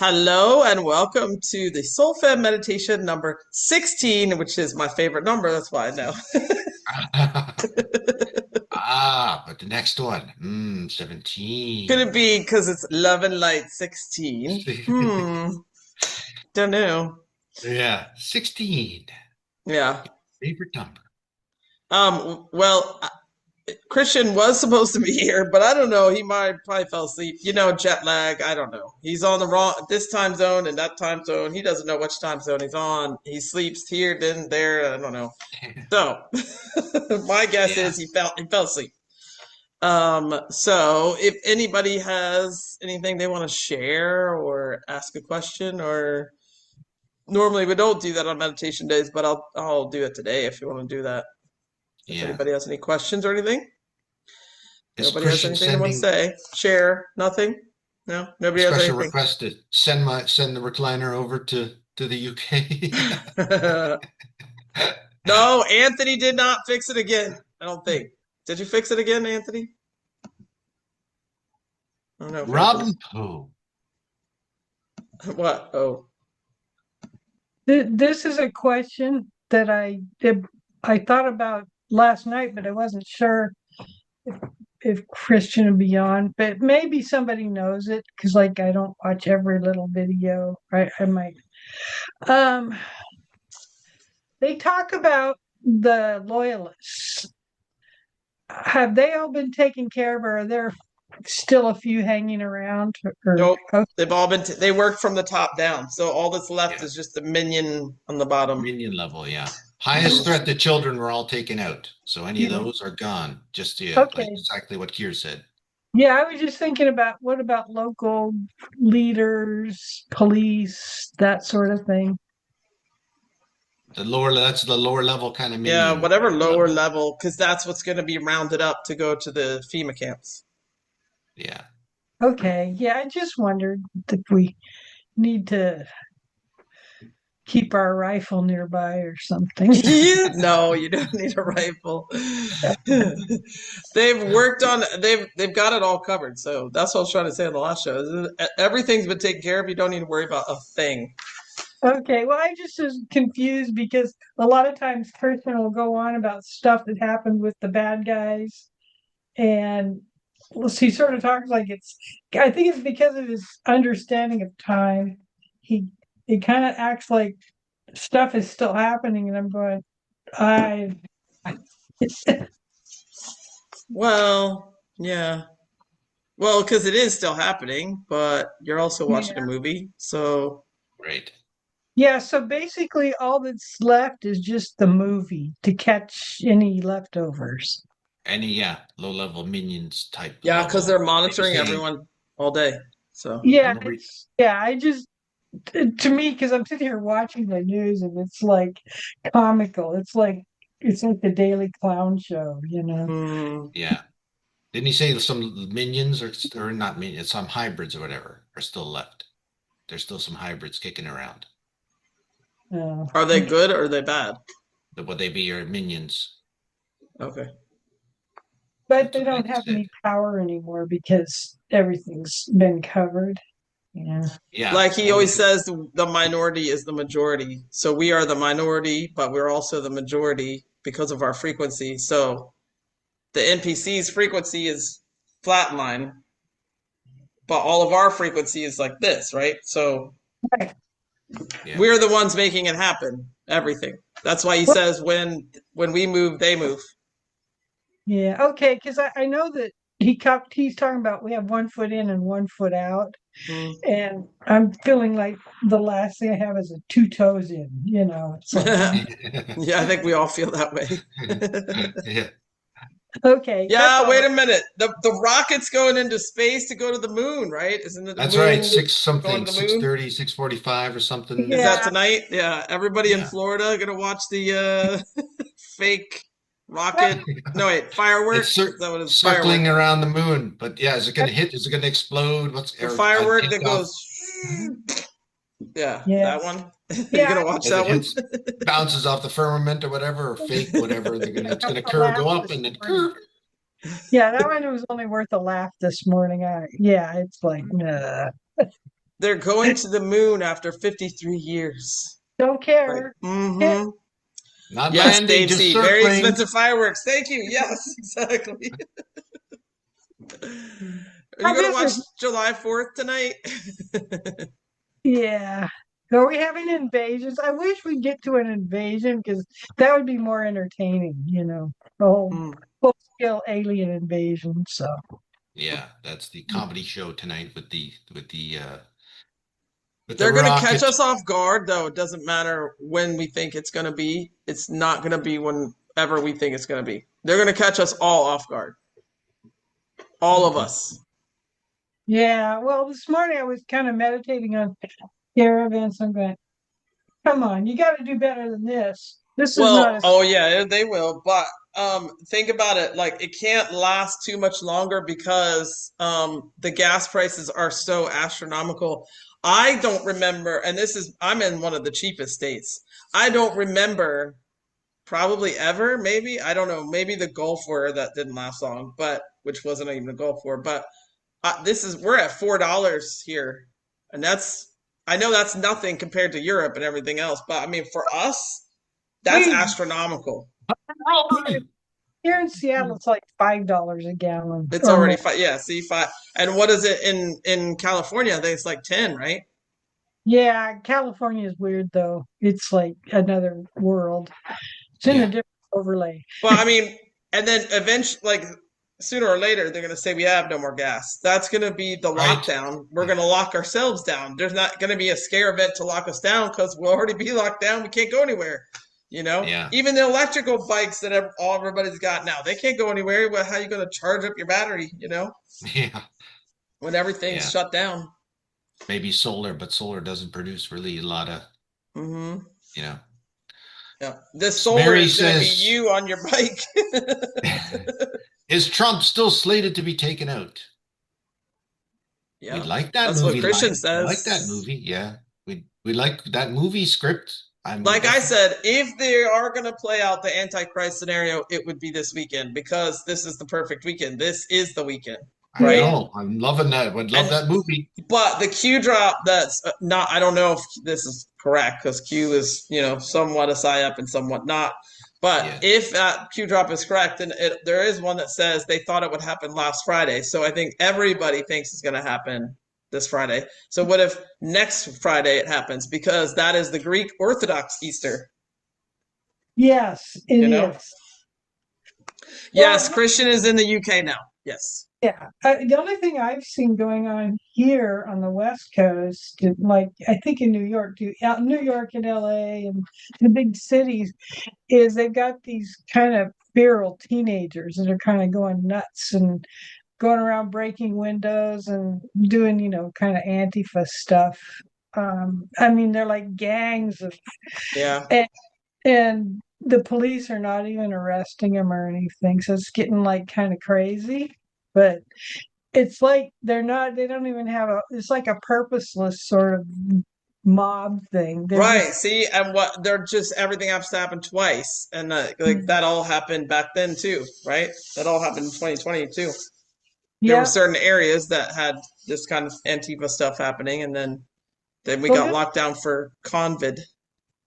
Hello and welcome to the Soul Fam meditation number 16, which is my favorite number. That's why I know. But the next one, 17. Could it be because it's 11 light 16? Don't know. Yeah, 16. Yeah. Favorite number. Well, Christian was supposed to be here, but I don't know. He might probably fell asleep. Jet lag. I don't know. He's on the wrong this time zone and that time zone. He doesn't know which time zone he's on. He sleeps here, then there. I don't know. So my guess Yeah. is he fell asleep. So if anybody has anything they want to share or ask a question, or normally we don't do that on meditation days, but I'll do it today if you want to do that. If Yeah. anybody has any questions or anything, Is nobody has Christian anything they want to sending say, share, nothing. No, a nobody has special anything. request to send the recliner over to the UK? No, Anthony did not fix it again. I don't think. Did you fix it again, Anthony? I don't know if Robin Anthony's Poe. what. Oh, This is a question that I thought about last night, but I wasn't sure if, if Christian would be on. But maybe somebody knows it because, like, I don't watch every little video. I might. Um, they talk about the loyalists. Have they all been taken care of, or are there still a few hanging around? Or nope. They've all been. They work from the top down. So all that's left Yeah. is just the minion on the bottom. Minion level, yeah. Highest threat to children were all taken out. So any of yeah, those are gone. Just yeah, like okay. exactly what Kier said. Yeah, I was just thinking about what about local leaders, police, that sort of thing. That's the lower level kind of Yeah, minion whatever lower level. level, because that's what's going to be rounded up to go to the FEMA camps. Yeah. Okay, yeah, I just wondered if we need to keep our rifle nearby or something. No, you don't need a rifle. They've got it all covered. So that's what I was trying to say on the last show. Everything's been taken care of. You don't need to worry about a thing. Okay, well, I just was confused because a lot of times Christian will go on about stuff that happened with the bad guys, and he sort of talks like I think it's because of his understanding of time. He it kind of acts like stuff is still happening, and I'm going, I Well, yeah. Well, because it is still happening, but you're also watching a yeah. movie. So, Right. Yeah, so basically all that's left is just the movie to catch any leftovers. Any, yeah, low level minions type yeah, because level. they're They were monitoring saying, everyone all day. So, Yeah, I'm a re- I just to me because I'm sitting here watching the news and it's like comical. It's like the Daily Clown Show, you know. hmm. yeah. Didn't he say some minions or not minions, some hybrids or whatever are still left? There's still some hybrids kicking around. Are they good or are they bad? Would they be your minions? Okay. But That's they what they don't have said. any power anymore because everything's been covered. Yeah. Yeah. Like he Oh, always says, the minority is the majority. So we are the minority, but we're also the majority because of our frequency. So the NPC's frequency is flatline, but all of our frequency is like this, right? So Right. yeah. we're the ones making it happen. Everything. That's why he Well, says when we move, they move. yeah. Okay. Because I know that he's talking about we have 1 foot in and 1 foot out. Mm. And I'm feeling like the last thing I have is a two toes in, it's like, Yeah, I think we all feel that way. Yeah. okay, that's Yeah, all. wait a minute. The rocket's going into space to go to the moon, right? Isn't it the That's right. moon Six going something, to the moon? 6:30, 6:45 or Is something. that Yeah, tonight? Yeah, everybody in Yeah. Florida gonna watch the fake rocket. No, wait, firework. It's Is that what it's? Firework. circling around the moon, but yeah, is it going to hit? Is it going to explode? The Or firework take that off goes. Yeah, yeah, that one. You yeah. gonna watch as it that one? hits, bounces off the firmament or whatever, or fake, whatever. It's going to A curve, laugh go up, this and then morning. curve. Yeah, that one was only worth a laugh this morning. Yeah, it's like, nah. They're going to the moon after 53 years. Don't Like, care. mm-hmm. Not Yes, landing, Dave just C. Very circling. expensive fireworks. Thank you. Yes, exactly. Are you How gonna watch business? July 4th tonight? Yeah. Are we having invasions? I wish we'd get to an invasion because that would be more entertaining, the whole Mm. full scale alien invasion. So Yeah, that's the comedy show tonight with the They're gonna catch rocket. us off guard, though. It doesn't matter when we think it's gonna be. It's not gonna be whenever we think it's gonna be. They're gonna catch us all off guard. All of us. yeah, well, this morning I was kind of meditating on scare events. I'm going, come on, you got to do better than this. This is not Well, a oh yeah, they will. But think about it. Like it can't last too much longer because the gas prices are so astronomical. I don't remember, and I'm in one of the cheapest states. I don't remember probably ever, maybe. I don't know. Maybe the Gulf War that didn't last long, but which wasn't even a Gulf War. But we're at $4 here, and I know that's nothing compared to Europe and everything else. But I mean, for us, that's we astronomical. here in Seattle. It's like $5 a gallon It's or already more. five. Yeah, see five. And what is it in California? I think it's like 10, right? Yeah, California is weird though. It's like another world. It's in a Yeah. different overlay. Well, I mean, and then eventually, like sooner or later, they're going to say we have no more gas. That's going to be the Right. lockdown. We're going to lock ourselves down. There's not going to be a scare event to lock us down because we'll already be locked down. We can't go anywhere. Yeah. Even the electrical bikes that everybody's got now, they can't go anywhere. Well, how are you going to charge up your battery? Yeah. When everything's Yeah. shut down. Maybe solar, but solar doesn't produce really a lot of, Mm-hmm. you know. Yeah. This solar Mary is going to be says, you on your bike. is Trump still slated to be taken out? We Yeah, like that that's what movie Christian line. We like that says. movie. Yeah. We like that movie script. I'm Like I definitely said, if they are going to play out the Antichrist scenario, it would be this weekend because this is the perfect weekend. This is the weekend, I right? know. I'm loving that. Would love And that movie. but the Q drop that's not, I don't know if this is correct because Q is, somewhat a psyop and somewhat not. But Yeah. if that Q drop is correct, then there is one that says they thought it would happen last Friday. So I think everybody thinks it's going to happen this Friday. So what if next Friday it happens? Because that is the Greek Orthodox Easter, Yes, it you know? is. Yes, Well, Christian is in the UK now. Yes. yeah. The only thing I've seen going on here on the West Coast, like I think in New York, too, out in New York and LA and the big cities, is they've got these kind of feral teenagers that are kind of going nuts and going around breaking windows and doing, kind of Antifa stuff. I mean, they're like gangs of, Yeah. and, and the police are not even arresting them or anything. So it's getting like kind of crazy. But it's like they don't even have it's like a purposeless sort of mob thing. They're Right. just, See, and they're just everything has to happen twice, and like that all happened back then too, right? That all happened in 2020 too. There were yeah. certain areas that had this kind of Antifa stuff happening, and then we Well, got locked down for COVID.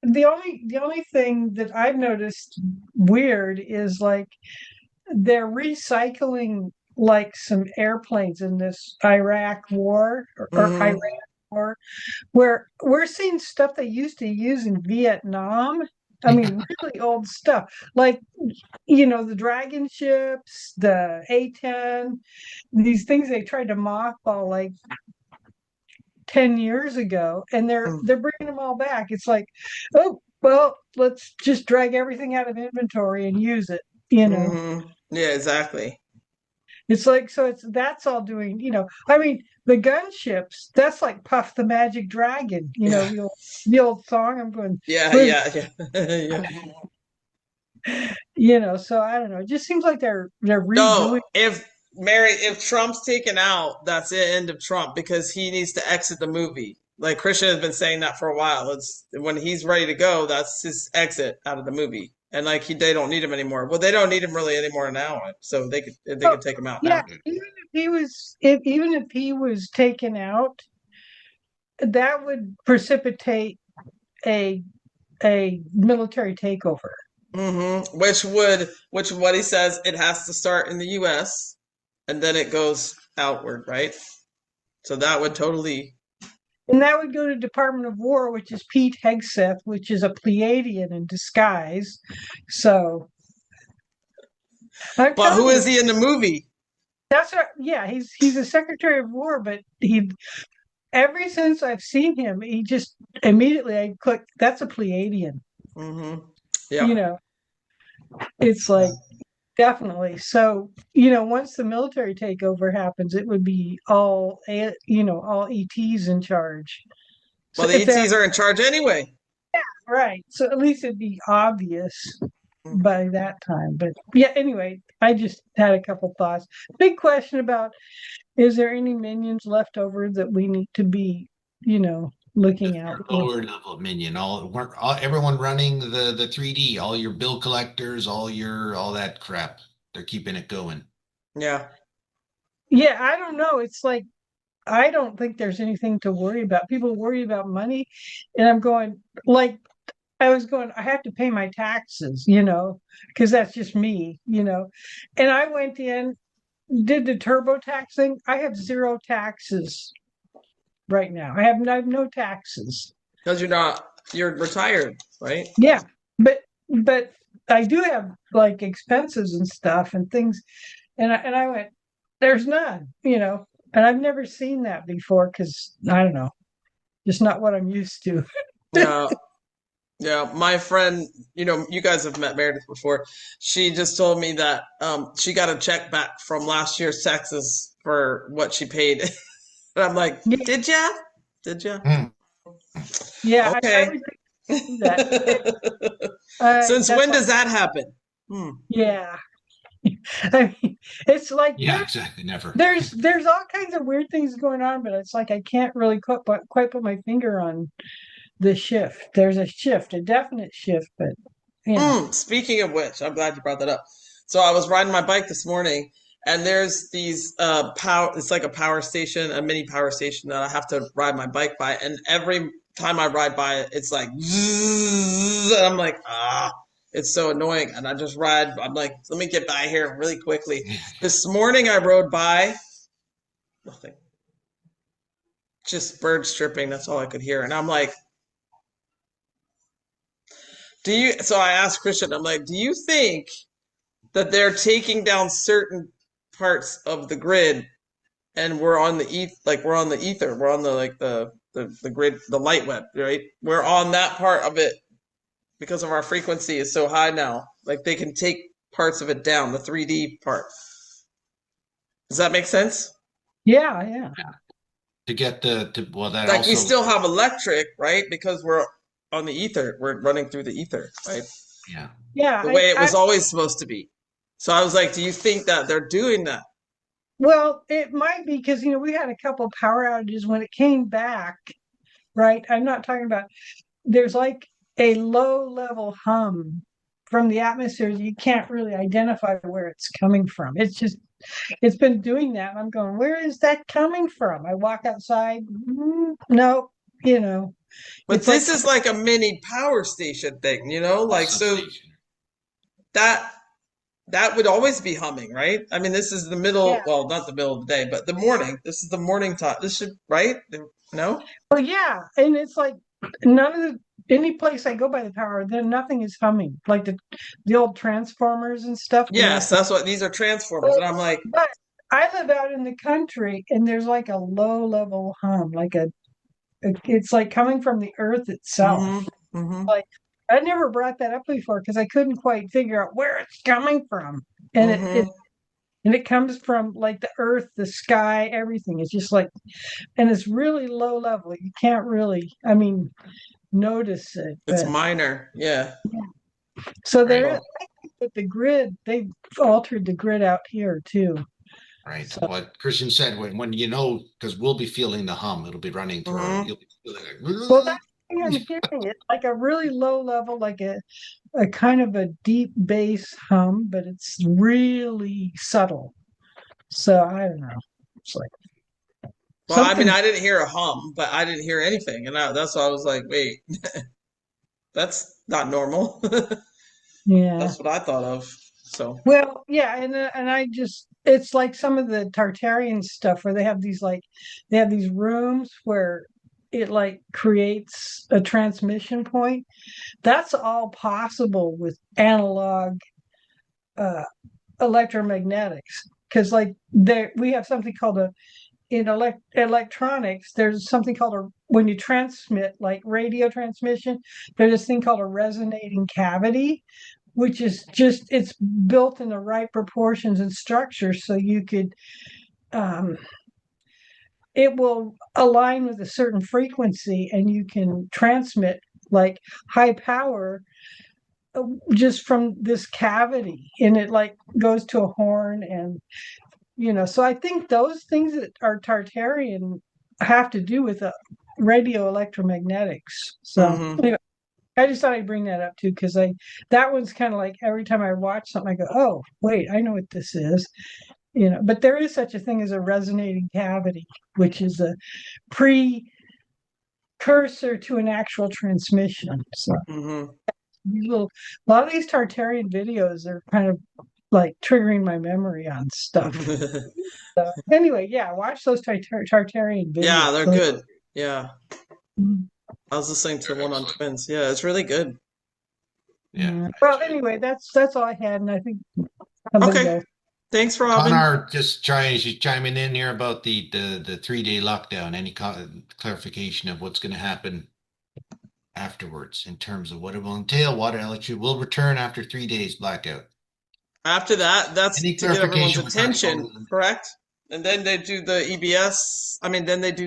the only thing that I've noticed weird is like they're recycling like some airplanes in this Iraq war or Iran Hmm. war, where we're seeing stuff they used to use in Vietnam. I mean, really old stuff, like the Dragon ships, the A-10, these things they tried to mothball like 10 years ago, and they're bringing them all back. It's like, oh, well, let's just drag everything out of inventory and use it. Hmm. Yeah, exactly. It's like, so that's all doing, I mean, the gunships, that's like Puff the Magic Dragon, Yeah. the old song. I'm going, Yeah, "Where's-" yeah, yeah. so I don't know. It just seems like they're No, redoing. if Trump's taken out, that's the end of Trump because he needs to exit the movie. Like Christian has been saying that for a while. It's when he's ready to go, that's his exit out of the movie. And like they don't need him anymore. Well, they don't need him really anymore now, so they could take him out Yeah, now. even if he was taken out, that would precipitate a military takeover. Which what he says, it has to start in the US and then it goes outward, right? So that would totally. And that would go to Department of War, which is Pete Hegseth, which is a Pleiadian in disguise. So I'm But who telling is you, he in the movie? yeah, he's a Secretary of War, but he ever since I've seen him, he just immediately I click, that's a Pleiadian. Hmm. You Yeah. know, it's like definitely. So, once the military takeover happens, it would be all all ETs in charge. So Well, the if they're ETs are in charge anyway. right, so at least it'd be obvious Mhm. by that time. But yeah, anyway, I just had a couple thoughts. Big question about, is there any minions left over that we need to be, looking out for? Lower level minion, everyone running the 3D, all your bill collectors, all that crap. They're keeping it going. Yeah. Yeah, I don't know. It's like I don't think there's anything to worry about. People worry about money, and I'm going like I was going, I have to pay my taxes, because that's just me, And I went in, did the TurboTax thing. I have zero taxes right now. I have no taxes. Because you're retired, right? Yeah, but I do have like expenses and stuff and things, and I went, there's none, and I've never seen that before because I don't know, just not what I'm used to. Yeah. Yeah. My friend, you guys have met Meredith before. She just told me that she got a check back from last year's taxes for what she paid. And I'm like, Yeah, did ya? Did ya? Hmm. yeah, I Okay. would do that. Since That's when like, does that happen? Hmm. yeah. I mean, it's like Yeah, exactly. Never. there's all kinds of weird things going on, but it's like I can't really quite put my finger on the shift. There's a shift, a definite shift, but yeah. Speaking of which, I'm glad you brought that up. So I was riding my bike this morning, and there's these power. It's like a power station, a mini power station that I have to ride my bike by. And every time I ride by it, it's like, zzzz, and I'm like, it's so annoying. And I just ride. I'm like, let me get by here really quickly. Yeah. This morning I rode by, nothing, just birds chirping. That's all I could hear. And I'm like, so I asked Christian, I'm like, do you think that they're taking down certain parts of the grid and we're on the we're on the ether, we're on the grid, the light web, right? We're on that part of it because of our frequency is so high now. Like they can take parts of it down, the 3D part. Does that make sense? Yeah, yeah. To get well, that Like we also, still have electric, right? Because we're on the ether, we're running through the ether, right? yeah. Yeah, The way it was always supposed to be. So I was like, do you think that they're doing that? well, it might be because we had a couple power outages when it came back, right? I'm not talking about there's like a low level hum from the atmosphere. You can't really identify where it's coming from. It's been doing that. And I'm going, where is that coming from? I walk outside, no, But it's like, this is like a mini power station thing, like so Substation. that that would always be humming, right? I mean, this is the yeah, middle, well, not the middle of the day, but the morning. This is the morning time. This should, right? No? well, yeah. And it's like none of any place I go by the power, then nothing is humming. Like the old transformers and stuff. Yes, that's what these are transformers. And I'm like, But I live out in the country and there's like a low level hum, like it's like coming from the earth itself. mm-hmm, mm-hmm, Like I never brought that up before because I couldn't quite figure out where it's coming from. And mm-hmm. it comes from like the earth, the sky, everything. It's just like, and it's really low level. You can't really, I mean, notice it. It's But minor. Yeah. so Right. there is, but the grid, they've altered the grid out here too. Right. So, What Christian said, when because we'll be feeling the hum. It'll be running through our, Mm-hmm. you'll be feeling well, that's like, the thing I'm hearing. It's like a really low level, like a kind of a deep bass hum, but it's really subtle. So I don't know. It's like, Well, I mean, Something, I didn't hear a hum, but I didn't hear anything, and that's why I was like, wait, that's not normal. yeah. That's what I thought of. So, Well, yeah, and I just it's like some of the Tartarian stuff where they have these rooms where it like creates a transmission point. That's all possible with analog uh electromagnetics because like there we have something called a in electronics there's something called a when you transmit like radio transmission there's this thing called a resonating cavity which is just it's built in the right proportions and structures so you could um, it will align with a certain frequency and you can transmit like high power just from this cavity and it like goes to a horn and so I think those things that are Tartarian have to do with radio electromagnetics. So hmm anyway, I just thought I'd bring that up too because I that one's kind of like every time I watch something, I go, "Oh, wait, I know what this is." But there is such a thing as a resonating cavity, which is a precursor to an actual transmission. So hmm a lot of these Tartarian videos are kind of like triggering my memory on stuff. So anyway, yeah, watch those Tartarian Yeah, videos. they're good. Yeah, Mm, I was listening to one on twins. Yeah, it's really good. Yeah. yeah. Well, anyway, that's all I had, and I think somebody Okay, else. thanks, Robin. Connor just she's chiming in here about the 3 day lockdown. Any clarification of what's going to happen afterwards in terms of what it will entail? Water and electricity will return after 3 days blackout. After that, that's Any to get everyone's clarification with that? attention, correct? And then they do the EBS. I mean, then they do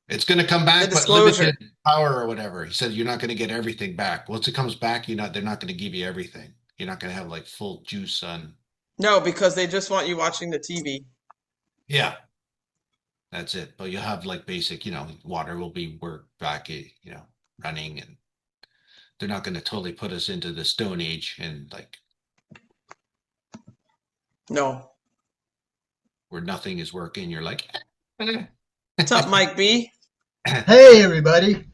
It's going to come the back, but disclosure. limited power or whatever. He said you're not going to get everything back. Once it comes back, they're not going to give you everything. You're not going to have like full juice on. No, because they just want you watching the TV. Yeah, that's it. But you'll have like basic, water will be worked back, running, and they're not going to totally put us into the Stone Age and like No. where nothing is working. You're like, What's up, Mike B? Hey, everybody.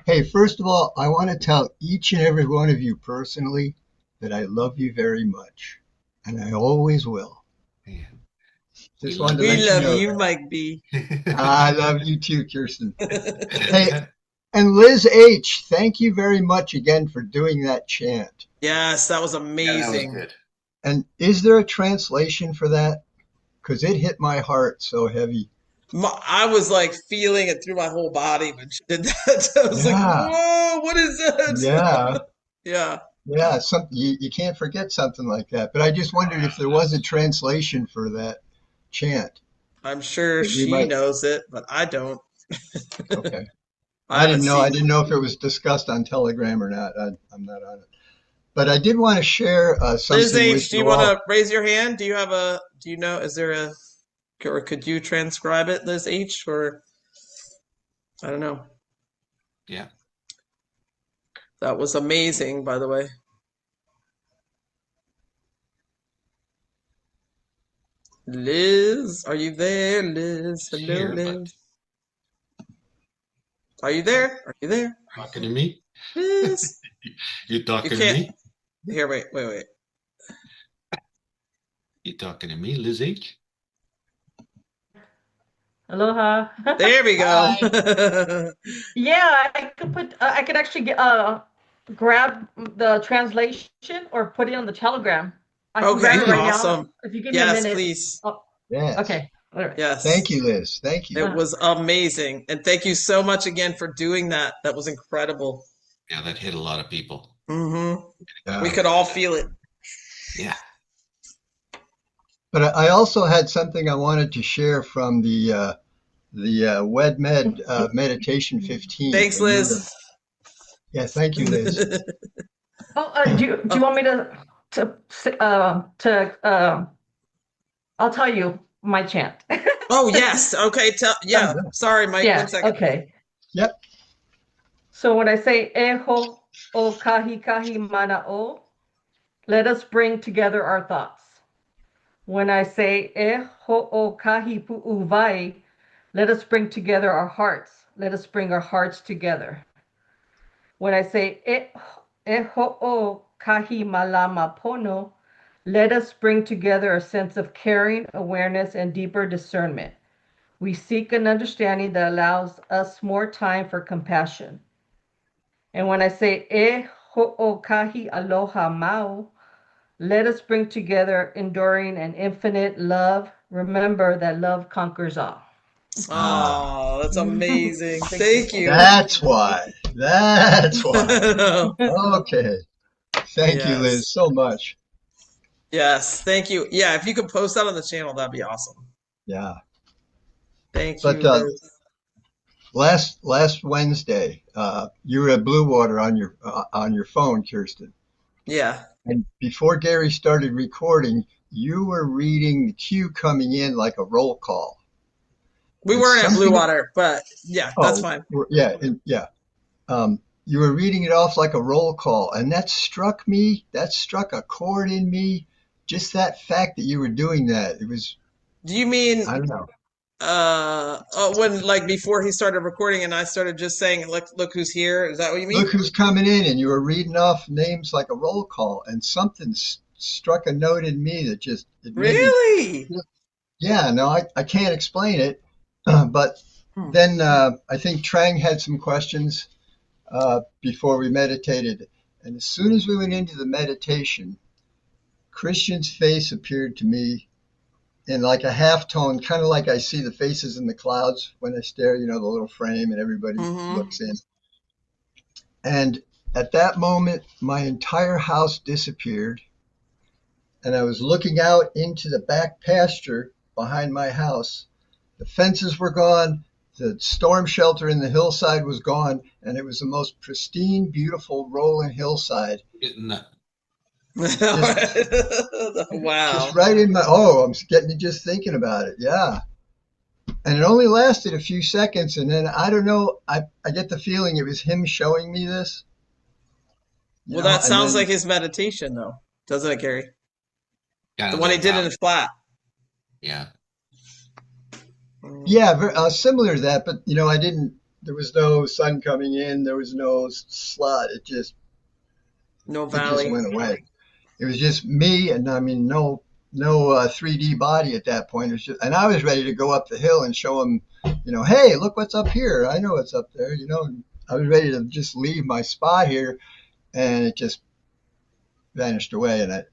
Hey, first of all, I want to tell each and every one of you personally that I love you very much, and I always will. Just wanted to We let you love know you, that. Mike B. I love you too, Kirsten. Hey, and Liz H., thank you very much again for doing that chant. Yes, that was Yeah, that was amazing. good. And is there a translation for that? Because it hit my heart so heavy. I was like feeling it through my whole body when she did that. I was like, Yeah, whoa, what is yeah, that? Yeah, yeah. You can't forget something like that. But I just wondered if there was a translation for that chant I'm sure that we she might. knows it, but I don't. Okay. I I haven't didn't know. I seen. didn't know if it was discussed on Telegram or not. I'm not on it. But I did want to share Liz something H, with do you you want to all. raise your hand? Do you know, is there or could you transcribe it, Liz H, or I don't know. Yeah. That was amazing, by the way. Liz, are you there, Liz? It's Hello, here, but Liz. Are you there? Are you there? talking to me? Liz. You You talking to can't. me? Here, wait. You talking to me, Liz H? Aloha. There we go. Hi. Yeah, I could actually grab the translation or put it on the Telegram. I can grab Okay, it right Please. now awesome. if you give me a Yes, minute. please. Oh, Yes. okay. All right. Thank Yes. you, Liz. Thank you. It was amazing. And thank you so much again for doing that. That was incredible. Yeah, that hit a lot of people. We Yeah. could all feel it. Yeah. But I also had something I wanted to share from the WedMed meditation 15. Thanks, When you were, Liz. yeah, thank you, Liz. Oh, do you want me to I'll tell you my chant. Oh, yes. Okay, yeah. Yeah. Sorry, Mike. Yeah, 1 second. okay. Yep. So when I say eho o kahi kahi mana o, let us bring together our thoughts. When I say e ho'o kahi pu'uvai, let us bring together our hearts. Let us bring our hearts together. When I say e ho'o kahi malama pono, let us bring together a sense of caring, awareness, and deeper discernment. We seek an understanding that allows us more time for compassion. And when I say e ho'o kahi aloha mau, let us bring together enduring and infinite love. Remember that love conquers all. Oh, that's amazing. Thank Thank you. you. That's why. That's why. Okay. Thank you, Liz, Yes. so much. Yes. Thank you. Yeah, if you could post that on the channel, that'd be awesome. Yeah. Thank But you, Liz. last Wednesday, you were at Blue Water on your phone, Kirsten. Yeah. And before Gary started recording, you were reading the cue coming in like a roll call. We And weren't at Blue something. Water, but yeah, that's Oh, fine. yeah, yeah. You were reading it off like a roll call, and that struck me. That struck a chord in me. Just that fact that you were doing that. It was, Do you mean I don't know. when like before he started recording and I started just saying, look who's here? Is that what you mean? Look who's coming in, and you were reading off names like a roll call, and something struck a note in me that just it made me. Really? Yeah, no, I can't explain it, but Hmm. then I think Trang had some questions before we meditated, and as soon as we went into the meditation, Christian's face appeared to me in like a half tone, kind of like I see the faces in the clouds when I stare, the little frame and everybody Mm-hmm. looks in. And at that moment, my entire house disappeared. And I was looking out into the back pasture behind my house. The fences were gone. The storm shelter in the hillside was gone. And it was the most pristine, beautiful rolling hillside. Getting that. Just Wow. right in I'm getting just thinking about it. Yeah. And it only lasted a few seconds. And then I don't know, I get the feeling it was him showing me this. Well, that And sounds then, like his meditation, though, doesn't it, Gary? Kind The of one he like did in wow. his flat. Yeah. yeah, similar to that. But, there was no sun coming in. There was no slot. No It just valley. went away. It was just me, and I mean, no 3D body at that point. It was just, and I was ready to go up the hill and show him, hey, look what's up here. I know what's up there. I was ready to just leave my spot here, and it just vanished away. And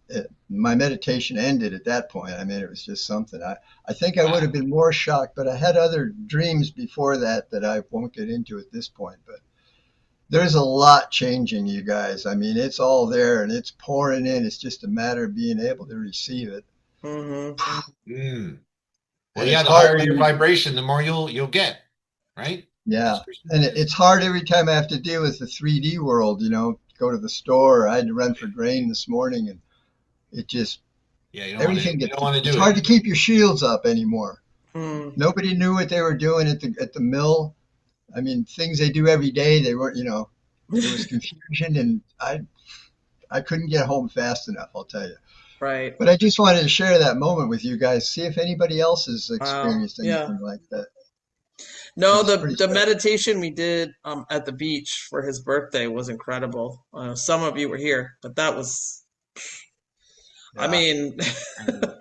my meditation ended at that point. I mean, it was just something. I think I would have been more shocked, but I had other dreams before that I won't get into at this point. But there's a lot changing, you guys. I mean, it's all there and it's pouring in. It's just a matter of being able to receive it. Mm-hmm. Mm. Well, And yeah, it's the hard higher when your vibration, the more you'll get, right? yeah. As Krishna And says. it's hard every time I have to deal with the 3D world, go to the store. I had to run for grain this morning, and it just, Yeah, you everything don't want to it's do hard it. to keep your shields up anymore. Mm. Nobody knew what they were doing at the mill. I mean, things they do every day, they weren't, there was confusion, and I couldn't get home fast enough, I'll tell you. Right. But I just wanted to share that moment with you guys, see if anybody else has Wow. experienced Yeah. anything like that. No, It's pretty the special. meditation we did at the beach for his birthday was incredible. Some of you were here, but that was, I Yeah. mean,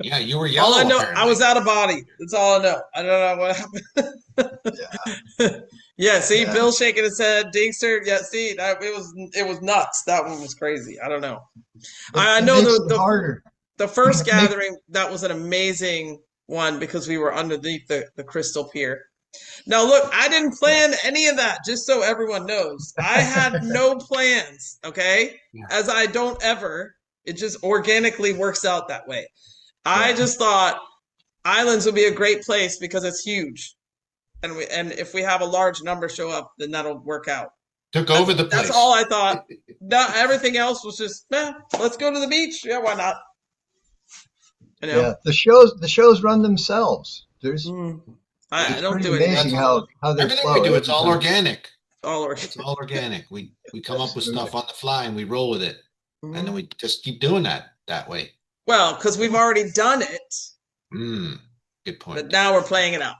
Yeah, you were all I yellow know, I apparently. was out of body. That's all I know. I don't know what happened. Yeah. Yeah, see, Yeah. Bill shaking his head, Dingster. Yeah, see, it was nuts. That one was crazy. I don't know. I It know makes it harder. the first It make- gathering, that was an amazing one because we were underneath the crystal pier. Now, look, I didn't plan any of that, just so everyone knows. I had no plans, okay? Yeah. As I don't ever. It just organically works out that way. I Yeah. just thought Islands would be a great place because it's huge. And if we have a large number show up, then that'll work out. Took over the place. That's all I thought. No, everything else was just, let's go to the beach. Yeah, why not? Yeah. The shows run themselves. There's I It's don't pretty do anything. amazing how they Everything flow we do, every it's all time. organic. It's It's all organic. We come up with Absolutely. stuff on the fly and we roll with it. And then we just keep doing that way. Well, because we've already done it, Good but point. now we're playing it out.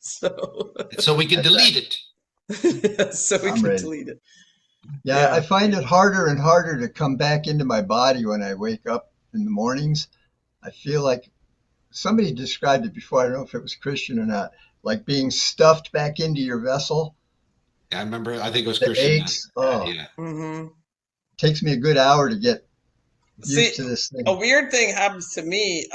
So, So we can That's delete it. so we I'm can ready. delete it. Yeah, Yeah. I find it harder and harder to come back into my body when I wake up in the mornings. I feel like somebody described it before. I don't know if it was Christian or not, like being stuffed back into your vessel. I remember, I think it was The Christian. aches. Oh, Yeah. Hmm. takes me a good hour to get See, used to this thing. a weird thing happens to me.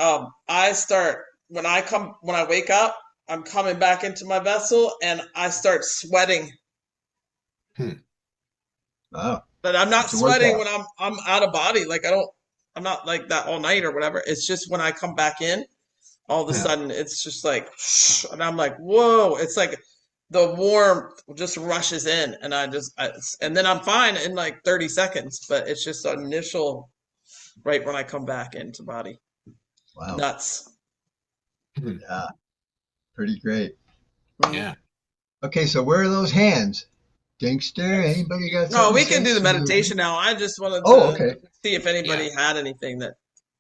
I start when I wake up, I'm coming back into my vessel and I start sweating. Wow, But I'm not it's a sweating workout. when I'm out of body. Like I'm not like that all night or whatever. It's just when I come back in, all of a Yeah. sudden it's just like, and I'm like, whoa! It's like the warmth just rushes in, and and then I'm fine in like 30 seconds. But it's just an initial, right when I come back into body. Wow. Nuts. Yeah, pretty great. Yeah. Okay, so where are those hands? Dinkster, anybody got No, something we to can say? do the meditation now. I just wanted Oh, to okay. see if anybody had anything that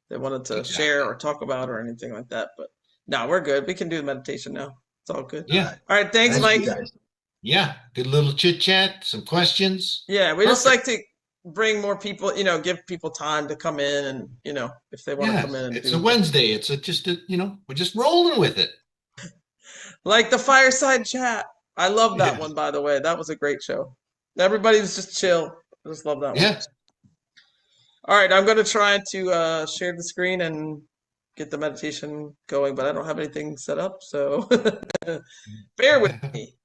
they wanted to Exactly. share or talk about or anything like that. But no, we're good. We can do the meditation now. It's all good. Yeah. All right. Thanks, Thank Mike. you guys. Yeah. Good little chit chat, some questions. Yeah, we just Perfect. like to bring more people, give people time to come in and, if they want to Yeah. come in and It's do a Wednesday. It's we're just rolling with it. like the fireside chat. I love that Yeah. one, by the way. That was a great show. Everybody was just chill. I just love that one. Yeah. All right, I'm going to try to share the screen and get the meditation going, but I don't have anything set up, so bear with me.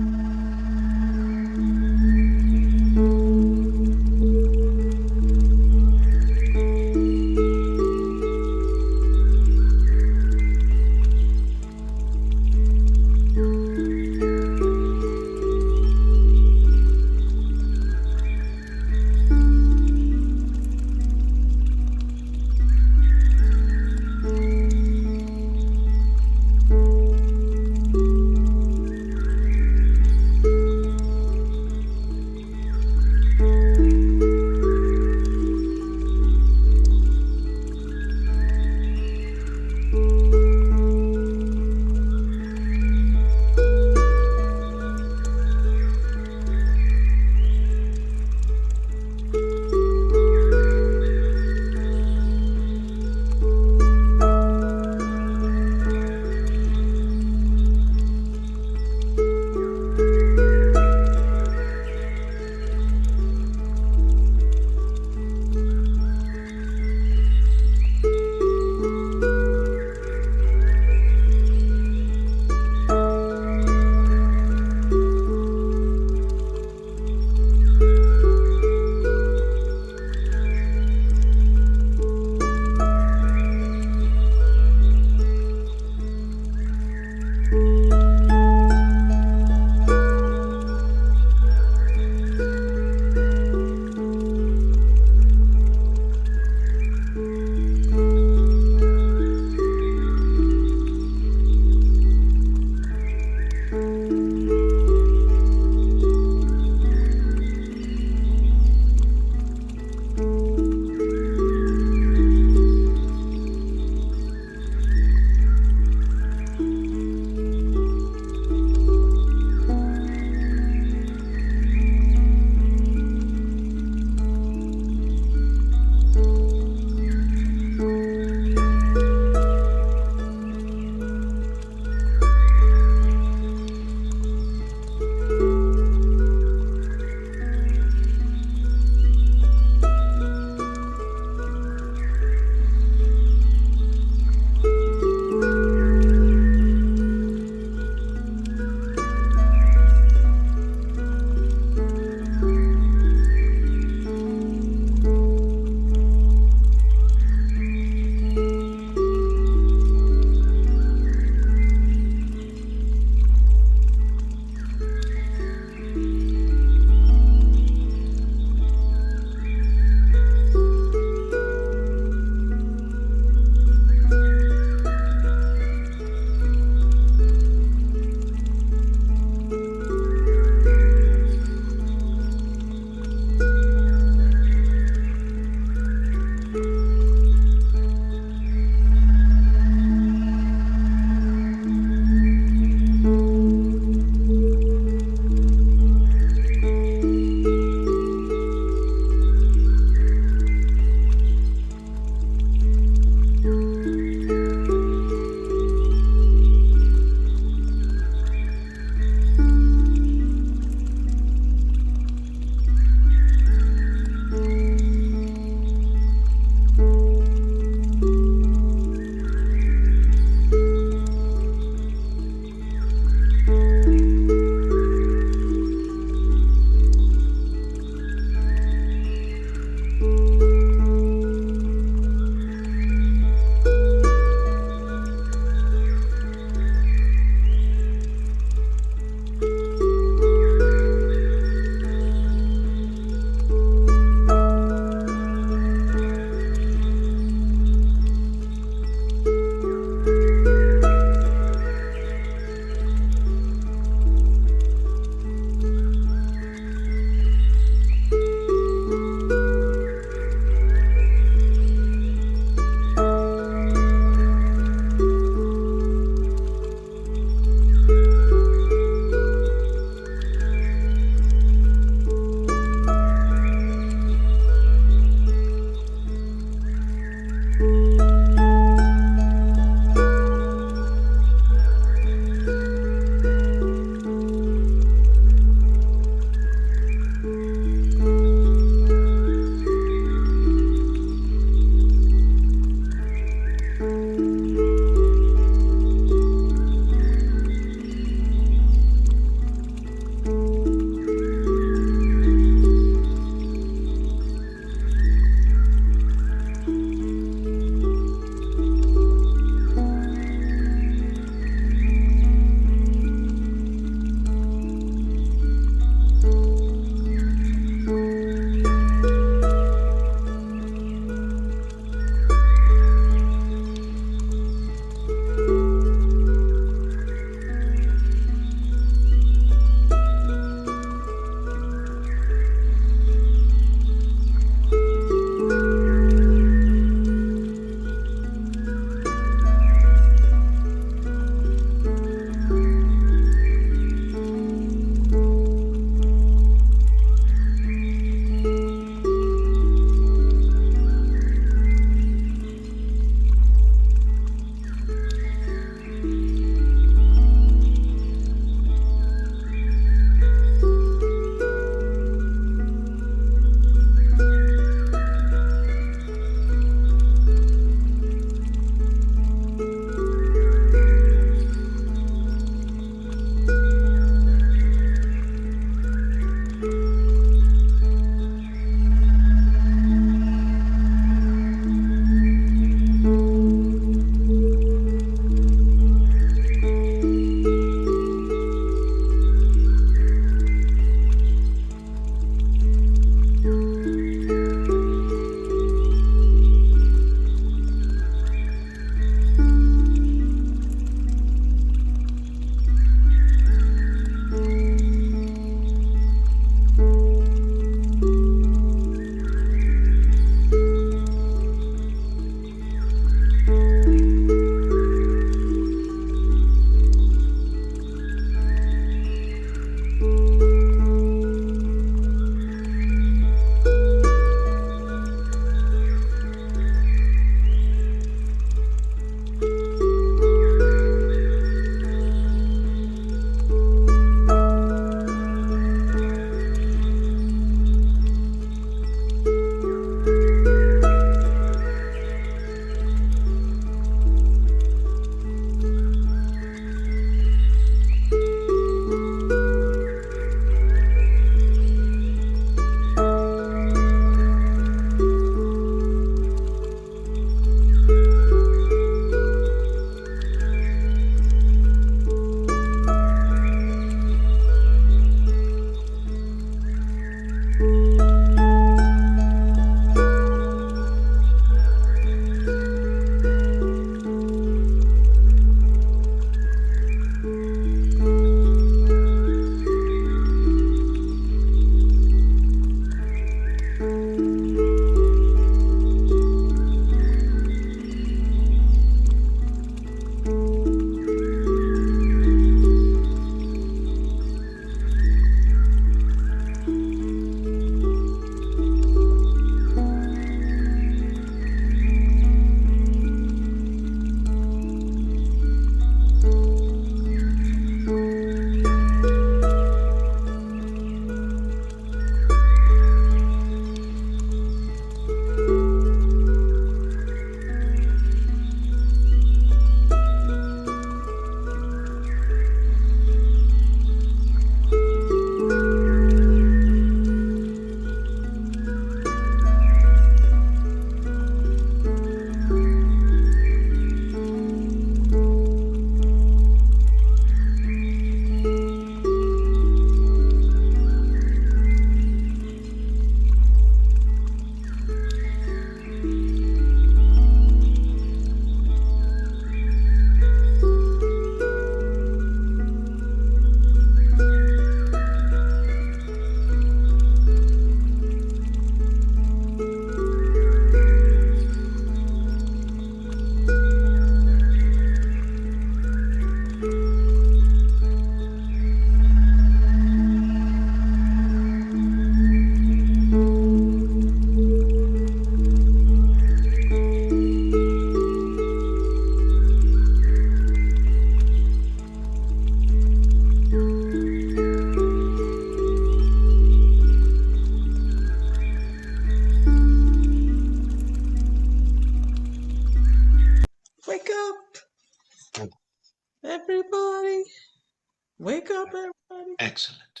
job, everybody. Excellent.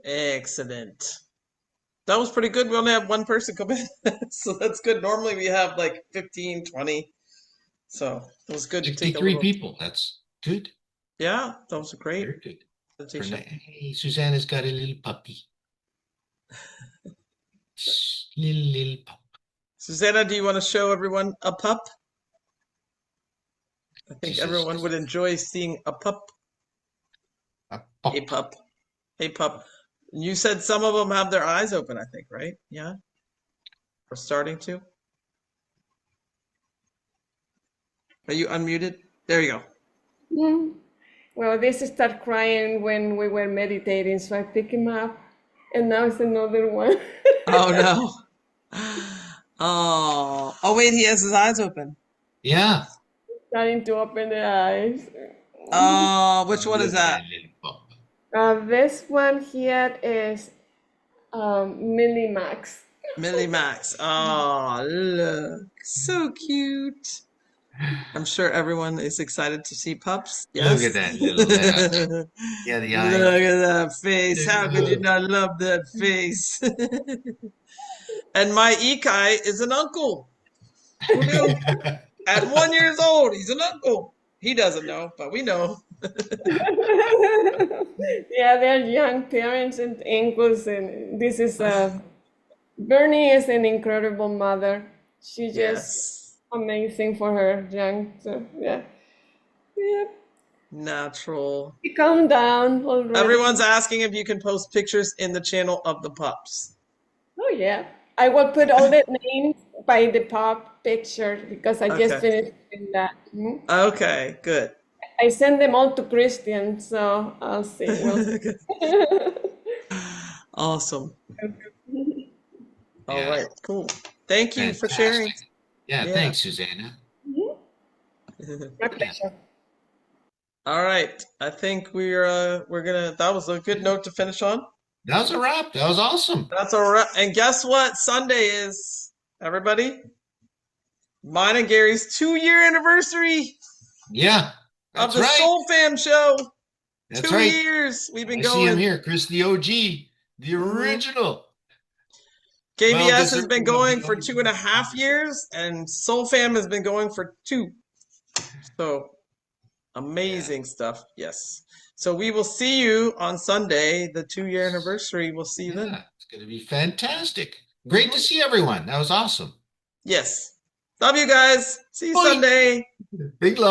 Excellent. That was pretty good. We only have one person come in, so that's good. Normally we have like 15, 20. So it was good to take a 63 little. people. That's good. Yeah, that was a great Very good. presentation. Hey, Susanna's got a little puppy. Little pup. Susanna, do you want to show everyone a pup? I think She says- everyone would enjoy seeing a pup. A pup. Hey, pup. Hey, pup. You said some of them have their eyes open, I think, right? Yeah? Or starting to? Are you unmuted? There you go. Mm. Well, this started crying when we were meditating, so I picked him up, and now it's another one. Oh, no. Oh, wait, he has his eyes open. Yeah. Starting to open the eyes. Oh, which one is Look at that? little pup. This one here is Millie Max. Millie Max. Oh, look. So cute. I'm sure everyone is excited to see pups. Yes? Look at that little lad. Yeah, the eye. Look at that face. Look How at could you that. not love that face? And my Ikai is an uncle. Who knew? At 1 year old, he's an uncle. He doesn't know, but we know. Yeah, they're young parents and uncles, and this is Bernie is an incredible mother. She just Yes. amazing for her young. So yeah, yeah. Natural. Calm down already. Everyone's asking if you can post pictures in the channel of the pups. Oh yeah, I will put all the names by the pop picture because I just Okay. finished doing that. Mhm. Okay, good. I send them all to Christian, so I'll see. We'll see. Awesome. All Yeah. right, cool. Thank you for sharing. Fantastic. Yeah, Yeah. thanks, Susanna. My pleasure. All right, I think we're gonna. That was a good note to finish on. That was a wrap. That was awesome. That's all right. And guess what? Sunday is, everybody? Mine and Gary's 2-year anniversary Yeah, of that's the right. Soul Fam show. That's 2 right. years we've been I see him going. here, Chris, the OG, the original. KBS has Well-deserved been of the going for OG. 2.5 years, and Soul Fam has been going for 2. So amazing stuff. Yes. So we will see you on Sunday, the 2-year anniversary. We'll see you then. Yeah, it's going to be fantastic. Great to see everyone. That was awesome. Yes. Love you guys. See you Bye. Sunday. Big love.